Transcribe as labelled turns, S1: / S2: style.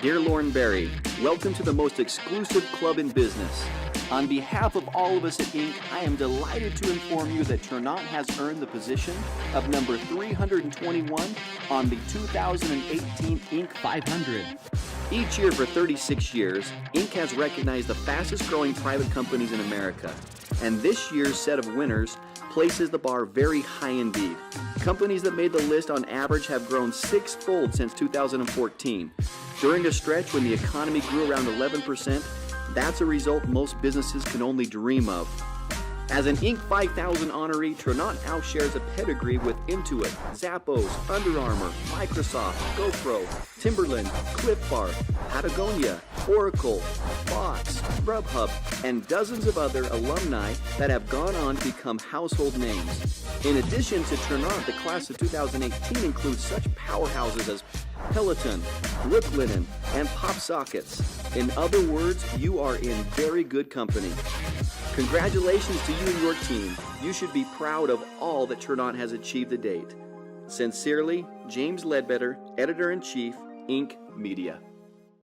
S1: Dear Lorne Berry, welcome to the most exclusive club in business. On behalf of all of us at Inc., I am delighted to inform you that Tranont has earned the position of number 321 on the 2018 Inc. 500. Each year for 36 years, Inc. has recognized the fastest growing private companies in America, and this year's set of winners places the bar very high indeed. Companies that made the list on average have grown six-fold since 2014. During a stretch when the economy grew around 11%, that's a result most businesses can only dream of. As an Inc. 5000 honoree, Tranont now shares a pedigree with Intuit, Zappos, Under Armour, Microsoft, GoPro, Timberland, Cliff Bar, Patagonia, Oracle, Fox, Grubhub, and dozens of other alumni that have gone on to become household names. In addition to Tranont, the class of 2018 includes such powerhouses as Peloton, Brooklinen, and PopSockets. In other words, you are in very good company. Congratulations to you and your team. You should be proud of all that Tranont has achieved to date. Sincerely, James Ledbetter, Editor-in-Chief, Inc. Media.